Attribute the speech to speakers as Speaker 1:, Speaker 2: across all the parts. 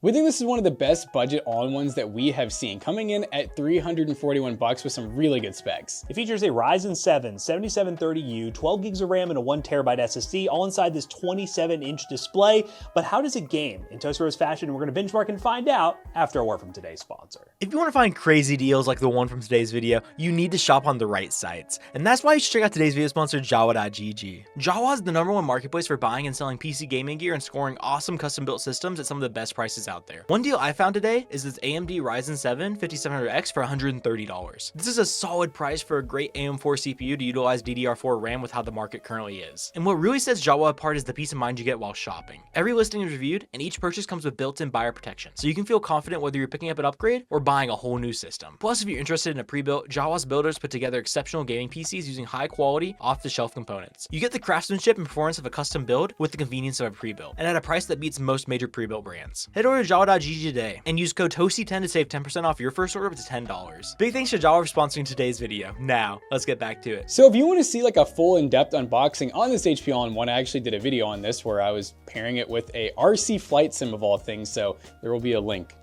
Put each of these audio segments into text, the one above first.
Speaker 1: We think this is one of the best budget all-in-ones that we have seen, coming in at $341 with some really good specs.
Speaker 2: It features a Ryzen 7 7730U, 12 gigs of RAM, and a 1TB SSD, all inside this 27-inch display. But how does it game? In Toast Rose fashion, we're going to benchmark and find out after a word from today's sponsor.
Speaker 3: If you want to find crazy deals like the one from today's video, you need to shop on the right sites. And that's why you should check out today's video sponsor, Jawa.gg. Jawa is the #1 marketplace for buying and selling PC gaming gear and scoring awesome custom-built systems at some of the best prices out there. One deal I found today is this AMD Ryzen 7 5700X for $130. This is a solid price for a great AM4 CPU to utilize DDR4 RAM with how the market currently is. And what really sets Jawa apart is the peace of mind you get while shopping. Every listing is reviewed, and each purchase comes with built-in buyer protection, so you can feel confident whether you're picking up an upgrade or buying a whole new system. Plus, if you're interested in a pre-built, Jawa's builders put together exceptional gaming PCs using high-quality, off-the-shelf components. You get the craftsmanship and performance of a custom build with the convenience of a pre-built, and at a price that beats most major pre-built brands. Head over to Jawa.gg today and use code TOASTY10 to save 10% off your first order up to $10. Big thanks to Jawa for sponsoring today's video. Now, let's get back to it.
Speaker 1: So if you want to see like a full in-depth unboxing on this HP all-in-one, I actually did a video on this where I was pairing it with a RC flight sim of all things, so there will be a link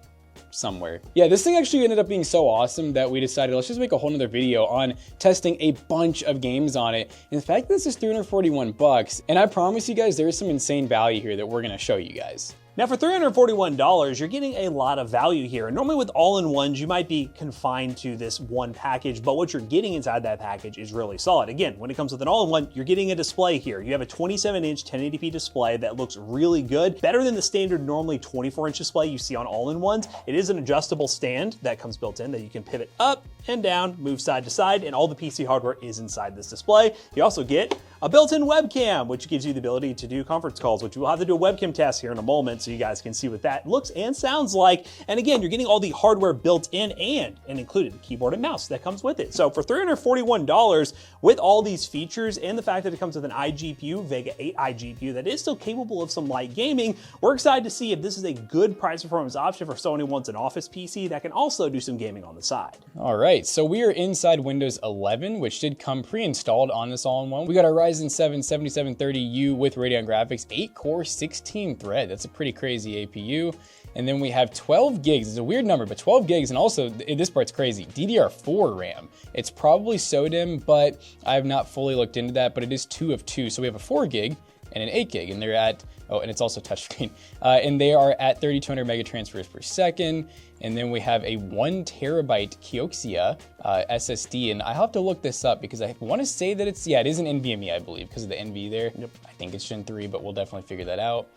Speaker 1: somewhere. Yeah, this thing actually ended up being so awesome that we decided let's just make a whole nother video on testing a bunch of games on it. In fact, this is $341, and I promise you guys there's some insane value here that we're gonna show you guys.
Speaker 2: Now for $341, you're getting a lot of value here. Normally with all-in-ones, you might be confined to this one package, but what you're getting inside that package is really solid. Again, when it comes with an all-in-one, you're getting a display here. You have a 27-inch 1080p display that looks really good, better than the standard normally 24-inch display you see on all-in-ones. It is an adjustable stand that comes built in that you can pivot up and down, move side to side, and all the PC hardware is inside this display. You also get a built-in webcam, which gives you the ability to do conference calls, which we'll have to do a webcam test here in a moment so you guys can see what that looks and sounds like. And again, you're getting all the hardware built in and an included keyboard and mouse that comes with it. So for $341, with all these features and the fact that it comes with an iGPU, Vega 8 iGPU, that is still capable of some light gaming, we're excited to see if this is a good price performance option for someone who wants an office PC that can also do some gaming on the side.
Speaker 1: All right, so we are inside Windows 11, which did come pre-installed on this all-in-one. We got our Ryzen 7 7730U with Radeon graphics, 8-core, 16-thread. That's a pretty crazy APU. And then we have 12 gigs. It's a weird number, but 12 gigs. And also, this part's crazy, DDR4 RAM. It's probably SODIMM, but I have not fully looked into that, but it is 2 of 2. So we have a 4 gig and an 8 gig, and they're at, oh, and it's also touchscreen. And they are at 3200 mega transfers per second. And then we have a 1 terabyte Kioxia SSD, and I have to look this up because I want to say that it's, yeah, it is an NVMe, I believe, because of the NV there. Yep. I think it's Gen 3, but we'll definitely figure that out.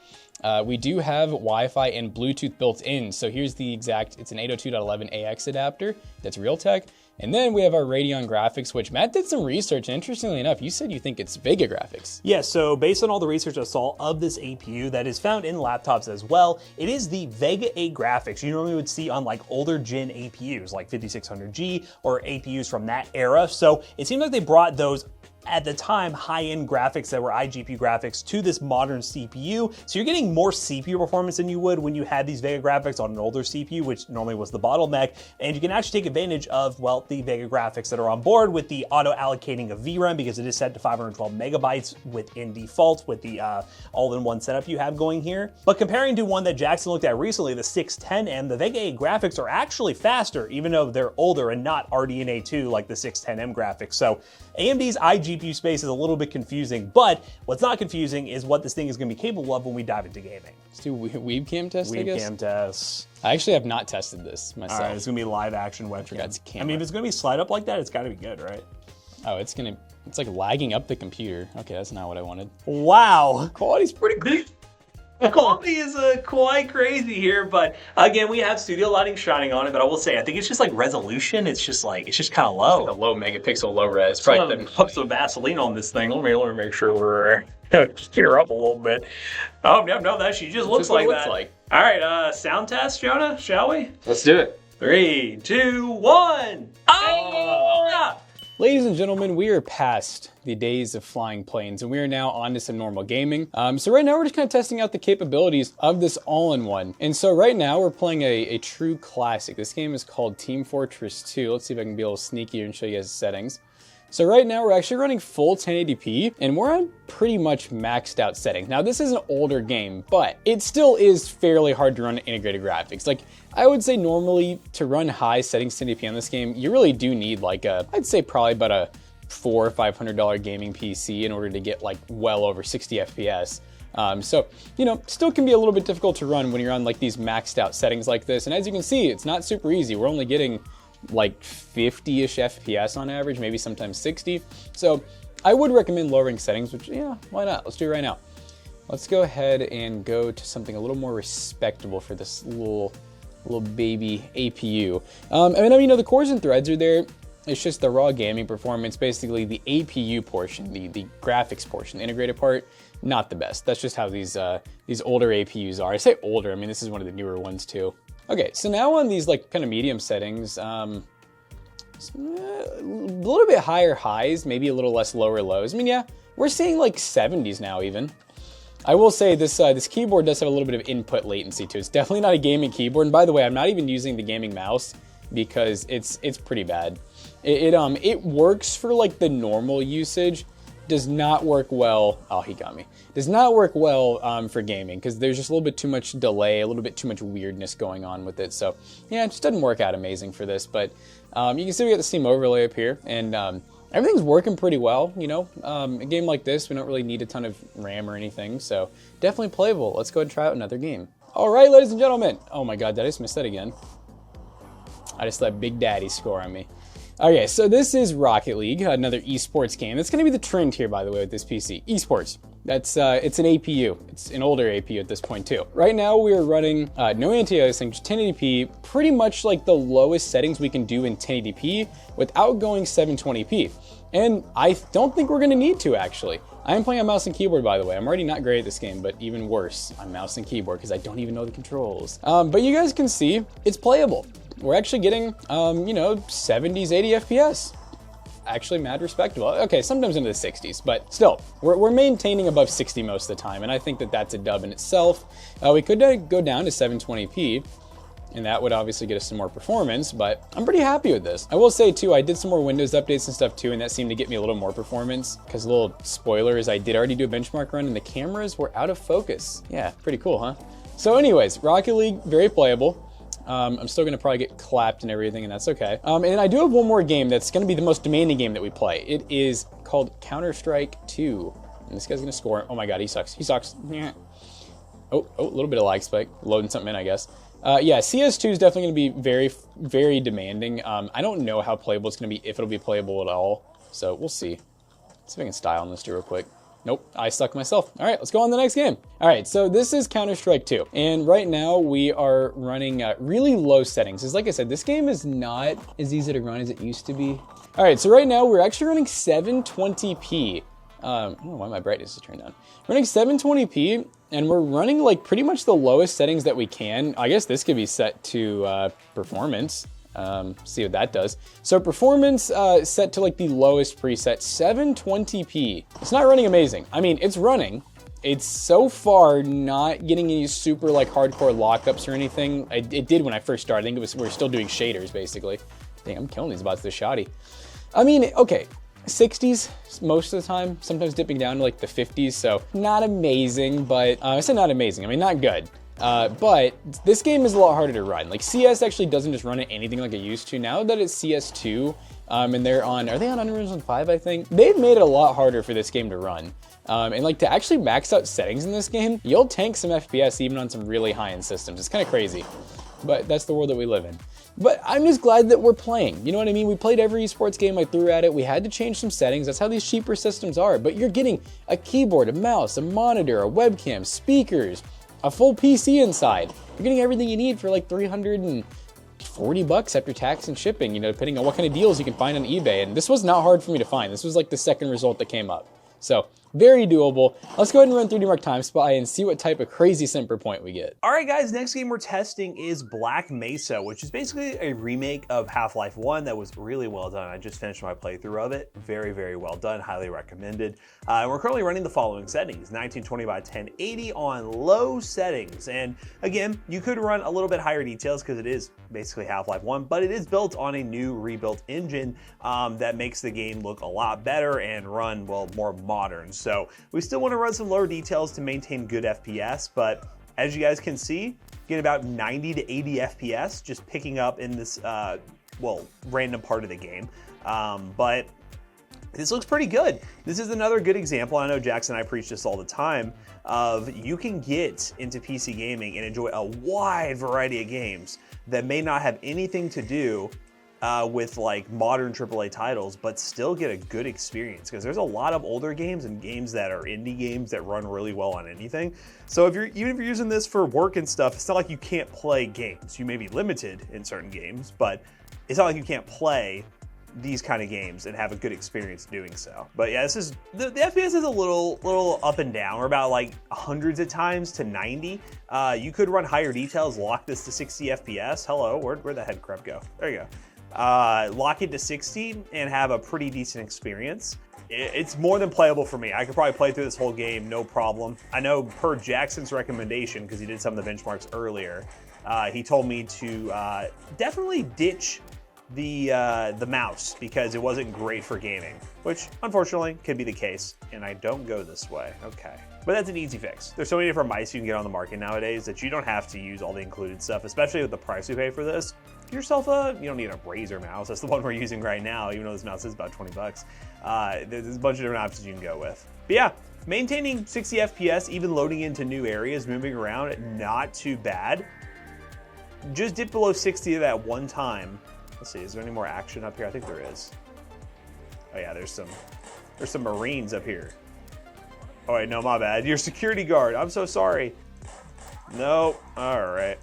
Speaker 1: We do have Wi-Fi and Bluetooth built in. So here's the exact, it's an 802.11ax adapter that's Realtek. And then we have our Radeon graphics, which Matt did some research. Interestingly enough, you said you think it's Vega graphics.
Speaker 2: Yeah, so based on all the research I saw of this APU that is found in laptops as well, it is the Vega 8 graphics you normally would see on like older gen APUs like 5600G or APUs from that era. So it seems like they brought those at the time high-end graphics that were iGPU graphics to this modern CPU. So you're getting more CPU performance than you would when you had these Vega graphics on an older CPU, which normally was the bottleneck. And you can actually take advantage of, well, the Vega graphics that are on board with the auto allocating of VRAM, because it is set to 512 megabytes within default with the all-in-one setup you have going here. But comparing to one that Jackson looked at recently, the 610M, the Vega 8 graphics are actually faster, even though they're older and not RDNA 2 like the 610M graphics. So AMD's iGPU space is a little bit confusing, but what's not confusing is what this thing is going to be capable of when we dive into gaming.
Speaker 1: Let's do webcam test, I guess?
Speaker 2: Webcam tests.
Speaker 1: I actually have not tested this myself.
Speaker 2: All right, it's going to be live action webcam. I mean, if it's going to be slide up like that, it's got to be good, right?
Speaker 1: Oh, it's like lagging up the computer. Okay, that's not what I wanted.
Speaker 2: Wow.
Speaker 1: Quality's pretty good.
Speaker 2: Quality is quite crazy here, but again, we have studio lighting shining on it, but I will say, I think it's just like resolution. It's just kind of low.
Speaker 1: It's like a low megapixel, low res.
Speaker 2: Probably put some Vaseline on this thing. Let me make sure we're just get her up a little bit. Oh, no, that she just looks like that. All right, sound test, Jonah, shall we?
Speaker 1: Let's do it.
Speaker 2: 3, 2, 1. Oh!
Speaker 1: Ladies and gentlemen, we are past the days of flying planes, and we are now on to some normal gaming. So right now we're just kind of testing out the capabilities of this all-in-one. And so right now we're playing a true classic. This game is called Team Fortress 2. Let's see if I can be a little sneaky and show you guys the settings. So right now we're actually running full 1080p and we're on pretty much maxed out settings. Now this is an older game, but it still is fairly hard to run integrated graphics. Like I would say normally to run high settings 1080p on this game, you really do need like I'd say probably about a $400 or $500 gaming PC in order to get like well over 60 FPS. So, you know, still can be a little bit difficult to run when you're on like these maxed out settings like this. And as you can see, it's not super easy. We're only getting like 50-ish FPS on average, maybe sometimes 60. So I would recommend lowering settings, which, yeah, why not? Let's do it right now. Let's go ahead and go to something a little more respectable for this little baby APU. I mean, you know, the cores and threads are there. It's just the raw gaming performance, basically the APU portion, the graphics portion, the integrated part, not the best. That's just how these older APUs are. I say older, I mean, this is one of the newer ones too. Okay, so now on these like kind of medium settings, a little bit higher highs, maybe a little less lower lows. I mean, yeah, we're seeing like 70s now even. I will say this keyboard does have a little bit of input latency too. It's definitely not a gaming keyboard. And by the way, I'm not even using the gaming mouse because it's pretty bad. It works for like the normal usage. Does not work well. Oh, he got me. Does not work well for gaming because there's just a little bit too much delay, a little bit too much weirdness going on with it. So yeah, it just doesn't work out amazing for this. But you can see we got the Steam overlay up here, and everything's working pretty well. You know, a game like this, we don't really need a ton of RAM or anything, so definitely playable. Let's go ahead and try out another game. All right, ladies and gentlemen. Oh my God, did I just miss that again? I just let Big Daddy score on me. Okay, so this is Rocket League, another esports game. That's going to be the trend here, by the way, with this PC. Esports. That's it's an APU. It's an older APU at this point too. Right now we are running no anti-aliasing, just 1080p, pretty much like the lowest settings we can do in 1080p without going 720p. And I don't think we're going to need to actually. I am playing on mouse and keyboard, by the way. I'm already not great at this game, but even worse on mouse and keyboard because I don't even know the controls. But you guys can see it's playable. We're actually getting, you know, 70s, 80 FPS. Actually, mad respectable. Okay, sometimes into the 60s, but still, we're maintaining above 60 most of the time, and I think that that's a dub in itself. We could go down to 720p, and that would obviously get us some more performance, but I'm pretty happy with this. I will say, too, I did some more Windows updates and stuff, too, and that seemed to get me a little more performance, because a little spoiler is I did already do a benchmark run, and the cameras were out of focus. Yeah, pretty cool, huh? So anyways, Rocket League, very playable. I'm still gonna probably get clapped and everything, and that's okay. And I do have one more game that's gonna be the most demanding game that we play. It is called Counter-Strike 2. And this guy's gonna score. Oh my God, he sucks. He sucks. Oh, a little bit of lag spike. Loading something in, I guess. Yeah, CS2 is definitely gonna be very, very demanding. I don't know how playable it's gonna be, if it'll be playable at all. So we'll see. Let's see if I can style on this real quick. Nope, I suck myself. All right, let's go on to the next game. All right, so this is Counter-Strike 2. And right now we are running really low settings. Because like I said, this game is not as easy to run as it used to be. All right, so right now we're actually running 720p. I don't know why my brightness is turned down. We're running 720p, and we're running like pretty much the lowest settings that we can. I guess this could be set to performance. See what that does. So performance set to like the lowest preset, 720p. It's not running amazing. I mean, it's running. It's so far not getting any super like hardcore lockups or anything. It did when I first started. I think we're still doing shaders basically. Dang, I'm killing these bots, this shoddy. I mean, okay, 60s most of the time, sometimes dipping down to like the 50s. So not amazing, but I said not amazing. I mean, not good. But this game is a lot harder to run. Like CS actually doesn't just run it anything like it used to. Now that it's CS2, and they're on, are they on Unreal Engine 5, I think? They've made it a lot harder for this game to run. And like to actually max out settings in this game, you'll tank some FPS even on some really high-end systems. It's kind of crazy, but that's the world that we live in. But I'm just glad that we're playing. You know what I mean? We played every esports game I threw at it. We had to change some settings. That's how these cheaper systems are. But you're getting a keyboard, a mouse, a monitor, a webcam, speakers, a full PC inside. You're getting everything you need for like $340 after tax and shipping, you know, depending on what kind of deals you can find on eBay. And this was not hard for me to find. This was like the second result that came up. So Very doable. Let's go ahead and run 3D Mark Time Spy and see what type of crazy simper point we get.
Speaker 2: All right, guys, next game we're testing is Black Mesa, which is basically a remake of Half-Life 1 that was really well done. I just finished my playthrough of it. Very, very well done. Highly recommended. And we're currently running the following settings: 1920 by 1080 on low settings. And again, you could run a little bit higher details because it is basically Half-Life 1, but it is built on a new rebuilt engine that makes the game look a lot better and run, well, more modern. So we still want to run some lower details to maintain good FPS, but as you guys can see, get about 90 to 80 FPS just picking up in this, well, random part of the game. But this looks pretty good. This is another good example. I know Jackson and I preach this all the time of you can get into PC gaming and enjoy a wide variety of games that may not have anything to do with like modern AAA titles, but still get a good experience, because there's a lot of older games and games that are indie games that run really well on anything. So even if you're using this for work and stuff, it's not like you can't play games. You may be limited in certain games, but it's not like you can't play these kind of games and have a good experience doing so. But yeah, this is the FPS is a little up and down. We're about like hundreds at times to 90. You could run higher details, lock this to 60 FPS. Hello, where'd the head crab go? There you go. Lock it to 60 and have a pretty decent experience. It's more than playable for me. I could probably play through this whole game, no problem. I know per Jackson's recommendation, because he did some of the benchmarks earlier, he told me to definitely ditch the mouse because it wasn't great for gaming, which unfortunately could be the case, and I don't go this way. Okay. But that's an easy fix. There's so many different mice you can get on the market nowadays that you don't have to use all the included stuff, especially with the price we pay for this. Get yourself you don't need a Razer mouse. That's the one we're using right now, even though this mouse is about 20 bucks. There's a bunch of different options you can go with. But yeah, maintaining 60 FPS, even loading into new areas, moving around, not too bad. Just dip below 60 at that one time. Let's see, is there any more action up here? I think there is. Oh yeah, there's some Marines up here. Oh wait, no, my bad. Your security guard. I'm so sorry. No, all right.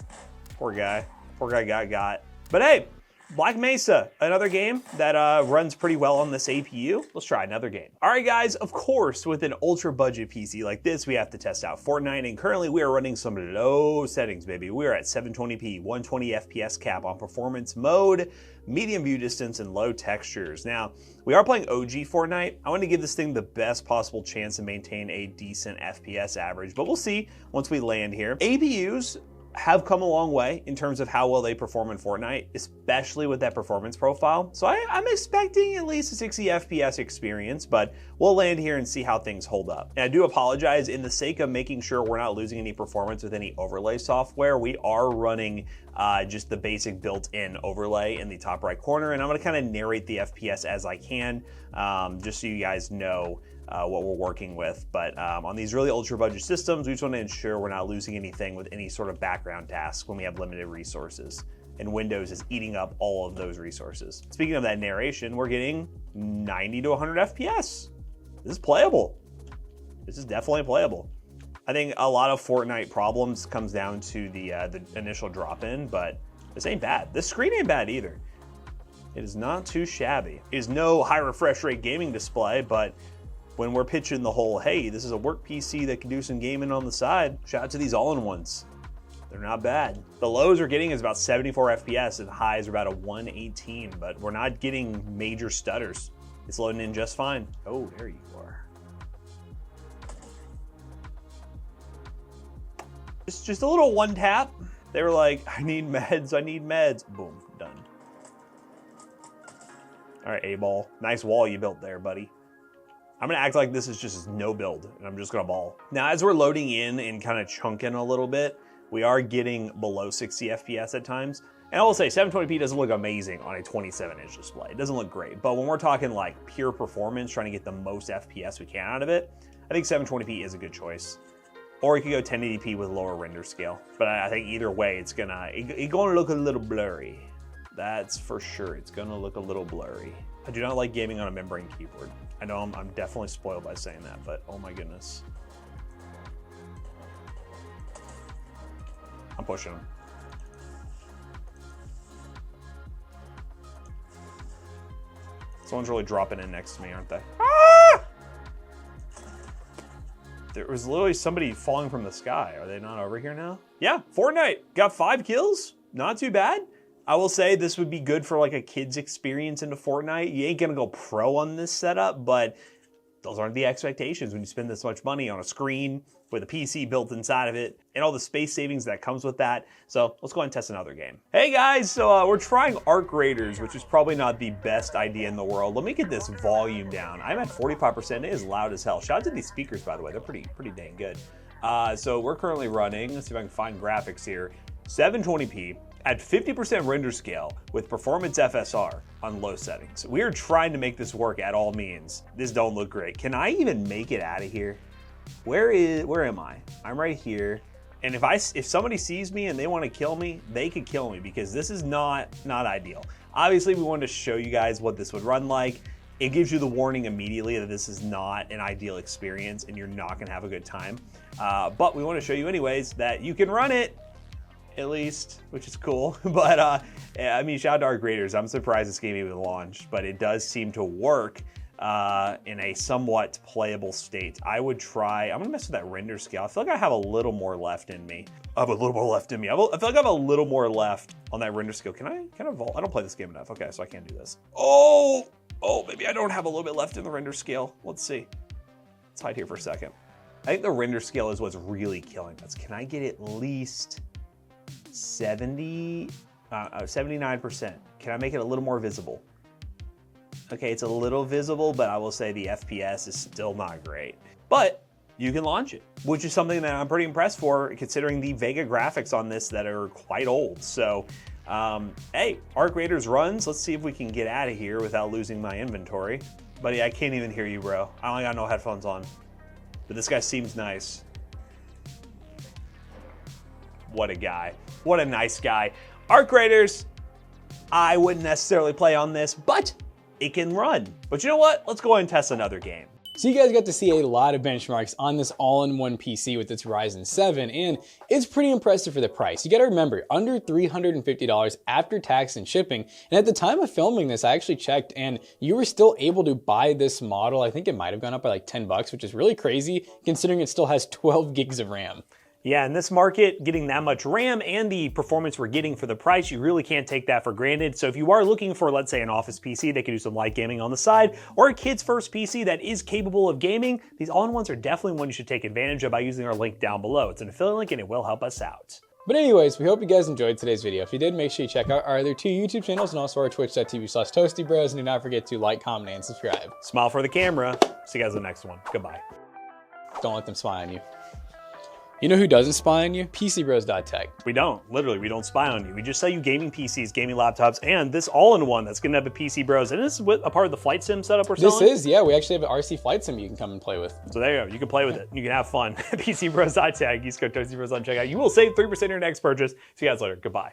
Speaker 2: Poor guy. Poor guy got. But hey, Black Mesa, another game that runs pretty well on this APU. Let's try another game. All right, guys, of course, with an ultra budget PC like this, we have to test out Fortnite, and currently we are running some low settings, baby. We are at 720p, 120 FPS cap on performance mode, medium view distance, and low textures. Now, we are playing OG Fortnite. I want to give this thing the best possible chance to maintain a decent FPS average, but we'll see once we land here. APUs have come a long way in terms of how well they perform in Fortnite, especially with that performance profile. So I'm expecting at least a 60 FPS experience, but we'll land here and see how things hold up. And I do apologize, in the sake of making sure we're not losing any performance with any overlay software, we are running just the basic built-in overlay in the top right corner, and I'm gonna kind of narrate the FPS as I can, just so you guys know what we're working with. But on these really ultra budget systems, we just want to ensure we're not losing anything with any sort of background tasks when we have limited resources, and Windows is eating up all of those resources. Speaking of that narration, we're getting 90 to 100 FPS. This is playable. This is definitely playable. I think a lot of Fortnite problems comes down to the initial drop-in, but this ain't bad. This screen ain't bad either. It is not too shabby. It is no high refresh rate gaming display, but when we're pitching the whole, hey, this is a work PC that can do some gaming on the side, shout out to these all-in-ones. They're not bad. The lows we're getting is about 74 FPS and highs are about a 118, but we're not getting major stutters. It's loading in just fine. Oh, there you are. Just a little one tap. They were like, I need meds. Boom, done. All right, A-ball. Nice wall you built there, buddy. I'm gonna act like this is just no build, and I'm just gonna ball. Now, as we're loading in and kind of chunking a little bit, we are getting below 60 FPS at times. And I will say 720p doesn't look amazing on a 27-inch display. It doesn't look great, but when we're talking like pure performance, trying to get the most FPS we can out of it, I think 720p is a good choice. Or you could go 1080p with lower render scale. But I think either way, it's gonna look a little blurry. That's for sure, it's gonna look a little blurry. I do not like gaming on a membrane keyboard. I know I'm definitely spoiled by saying that, but oh my goodness. I'm pushing him. Someone's really dropping in next to me, aren't they? Ah! There was literally somebody falling from the sky. Are they not over here now? Yeah, Fortnite got 5 kills. Not too bad. I will say this would be good for like a kid's experience into Fortnite. You ain't gonna go pro on this setup, but those aren't the expectations when you spend this much money on a screen with a PC built inside of it and all the space savings that comes with that. So let's go ahead and test another game. Hey guys, so we're trying Arc Raiders, which is probably not the best idea in the world. Let me get this volume down. I'm at 45%, it is loud as hell. Shout out to these speakers, by the way, they're pretty dang good. So we're currently running, let's see if I can find graphics here, 720p at 50% render scale with performance FSR on low settings. We are trying to make this work at all means. This don't look great. Can I even make it out of here? Where am I? I'm right here. And if somebody sees me and they want to kill me, they could kill me because this is not ideal. Obviously, we wanted to show you guys what this would run like. It gives you the warning immediately that this is not an ideal experience and you're not gonna have a good time. But we want to show you anyways that you can run it, at least, which is cool. But I mean, shout out to our graders. I'm surprised this game even launched, but it does seem to work in a somewhat playable state. I'm gonna mess with that render scale. I feel like I have a little more left in me. I feel like I have a little more left on that render scale. Can I vault? I don't play this game enough. Okay, so I can't do this. Oh, maybe I don't have a little bit left in the render scale. Let's see. Let's hide here for a second. I think the render scale is what's really killing us. Can I get at least 79%? Can I make it a little more visible? Okay, it's a little visible, but I will say the FPS is still not great. But you can launch it, which is something that I'm pretty impressed for considering the Vega graphics on this that are quite old. So, hey, Arc Raiders runs. Let's see if we can get out of here without losing my inventory. Buddy, I can't even hear you, bro. I only got no headphones on. But this guy seems nice. What a guy. What a nice guy. Arc Raiders, I wouldn't necessarily play on this, but it can run. But you know what? Let's go ahead and test another game.
Speaker 1: So you guys got to see a lot of benchmarks on this all-in-one PC with its Ryzen 7, and it's pretty impressive for the price. You gotta remember, under $350 after tax and shipping, and at the time of filming this, I actually checked, and you were still able to buy this model. I think it might have gone up by like 10 bucks, which is really crazy, considering it still has 12 gigs of RAM.
Speaker 2: Yeah, in this market, getting that much RAM and the performance we're getting for the price, you really can't take that for granted. So if you are looking for, let's say, an office PC that can do some light gaming on the side, or a kid's first PC that is capable of gaming, these all-in-ones are definitely one you should take advantage of by using our link down below. It's an affiliate link and it will help us out.
Speaker 1: But anyways, we hope you guys enjoyed today's video. If you did, make sure you check out our other 2 YouTube channels and also our twitch.tv/toastybros. And do not forget to like, comment, and subscribe.
Speaker 2: Smile for the camera. See you guys in the next one. Goodbye.
Speaker 1: Don't let them spy on you. You know who doesn't spy on you? PCBros.tech.
Speaker 2: We don't. Literally, we don't spy on you. We just sell you gaming PCs, gaming laptops, and this all-in-one that's going to have a PC Bros. And this is a part of the flight sim setup we're selling?
Speaker 1: This is, yeah. We actually have an RC flight sim you can come and play with.
Speaker 2: So there you go. You can play with it. You can have fun. PCBros.tech. Use code ToastyBros on checkout. You will save 3% on your next purchase. See you guys later. Goodbye.